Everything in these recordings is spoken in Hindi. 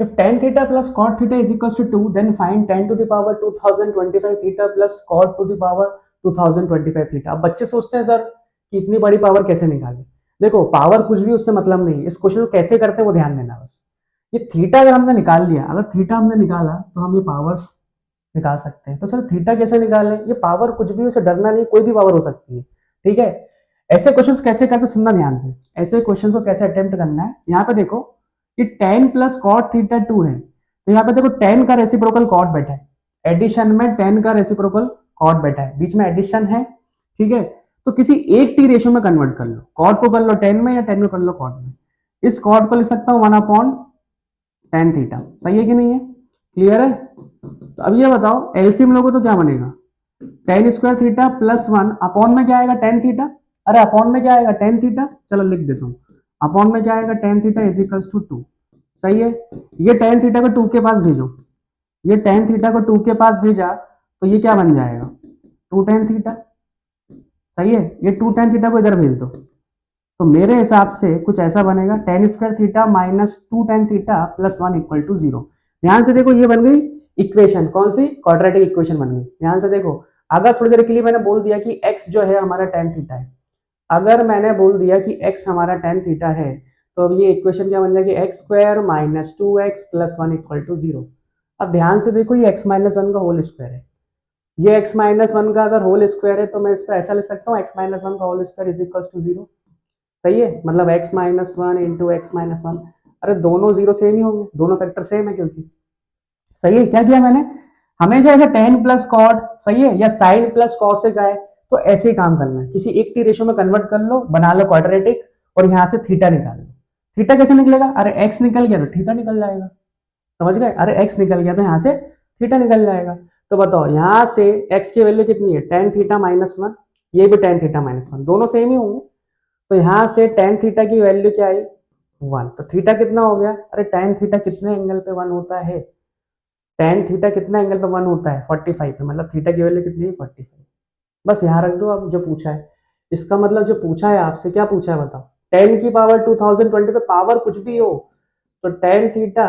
If tan theta plus cot theta is equals to 2, then find tan to the power 2025 theta plus cot to the power 2025 theta। अब बच्चे सोचते हैं सर कि इतनी बड़ी पावर कैसे निकालें। देखो पावर कुछ भी उससे मतलब नहीं है, इस क्वेश्चन को कैसे करते हैं वो ध्यान देना बस। ये थीटा अगर हमने निकाल लिया, अगर थीटा हमने निकाला तो हम ये पावर्स निकाल सकते हैं। तो सर थीटा कैसे निकालें? ये पावर कुछ भी, उसे डरना नहीं, कोई भी पावर हो सकती है, ठीक है। ऐसे क्वेश्चंस कैसे करते सुनना ध्यान से। ऐसे क्वेश्चंस को कैसे अटेम्प्ट करना है, यहाँ पे देखो कि tan प्लस कॉट थीटा 2 है, तो यहाँ पे देखो tan का रेसिप्रोकल कॉट बैठा है, एडिशन में tan का रेसिप्रोकल कॉट बैठा है, बीच में एडिशन है, ठीक है। तो किसी एक टी रेशियो में कन्वर्ट कर लो, कॉट को कर लो tan में या tan को कर लो कॉट में। इस कॉट को लिख सकता हूँ 1/tan थीटा, सही है कि नहीं है, क्लियर है। तो अब ये बताओ एलसीएम लोगों तो क्या बनेगा, tan square theta plus 1 upon में क्या आएगा tan थीटा, अरे अपॉन में क्या आएगा tan थीटा, चलो लिख देता हूँ, अपॉन में क्या आएगा tan theta is equals to 2, सही है। ये tan थीटा को 2 के पास भेजो, ये tan थीटा को 2 के पास भेजा तो ये क्या बन जाएगा 2 tan थीटा, सही है। ये 2 tan थीटा को इधर भेज दो तो मेरे हिसाब से कुछ ऐसा बनेगा tan square theta minus 2 tan theta plus 1 equal to 0। ध्यान से देखो ये बन गई इक्वेशन, कौन सी, क्वाड्रेटिक इक्वेशन बन गई। ध्यान से देखो, अगर थोड़ी देर के लिए मैंने बोल दिया कि x जो है हमारा tan थीटा है, अगर मैंने बोल दिया कि x हमारा tan थीटा है, तो अब ये इक्वेशन क्या बन जाएगी x square minus 2x plus 1 equal to 0। अब ध्यान से देखो ये x माइनस 1 का होल स्क्वायर है, ये x माइनस 1 का अगर होल स्क्वायर है तो मैं इसको ऐसा लिख सकता हूँ x माइनस 1 का whole square is equal to 0, सही है। मतलब x minus 1 into x minus 1, अरे दोनों जीरो सेम ही होंगे, दोनों फैक्टर सेम है क्योंकि, सही है। क्या किया मैंने, हमेशा ऐसे tan प्लस कॉट, सही है, या साइन प्लस कॉसेक आए तो ऐसे ही काम करना है, किसी एक टी रेशियो में कन्वर्ट कर लो, बना लो क्वाड्रेटिक, और यहाँ से थीटा निकाल लो। थीटा कैसे निकलेगा, अरे x निकल गया तो थीटा निकल जाएगा, समझ गए, अरे x निकल गया तो यहाँ से थीटा निकल जाएगा। तो बताओ यहाँ से x की वैल्यू कितनी है tan थीटा माइनस 1, ये भी tan थीटा माइनस 1, दोनों सेम ही होंगे। तो यहाँ से tan थीटा की वैल्यू क्या आई 1, तो थीटा कितना हो गया, अरे tan थीटा कितने एंगल पे 1 होता है, tan थीटा कितना एंगल पे 1 होता है 45 पे, मतलब थीटा की वैल्यू कितनी है 45। बस यहाँ रख दो अब जो पूछा है, इसका मतलब जो पूछा है आपसे, क्या पूछा है बताओ, tan की पावर 2020 पे पावर कुछ भी हो तो tan थीटा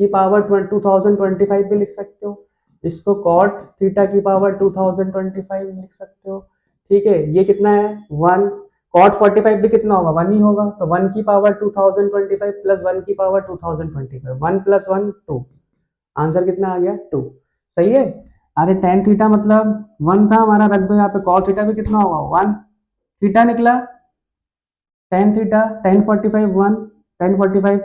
की पावर 2025 भी लिख सकते हो, इसको cot थीटा की पावर 2025 लिख सकते हो, ठीक है। ये कितना है 1, cot 45 भी कितना होगा 1 ही होगा, तो 1 की पावर 2025 प्लस 1 की पावर 2025, 1 प्लस 1 2, आंसर कितना आ गया 2, सही है। अरे tan थीटा मतलब 1 था हमारा, रख दो यहाँ पे, cot थीटा भी कितना होगा 1, थीटा निकला tan थीटा tan 45 1 tan 45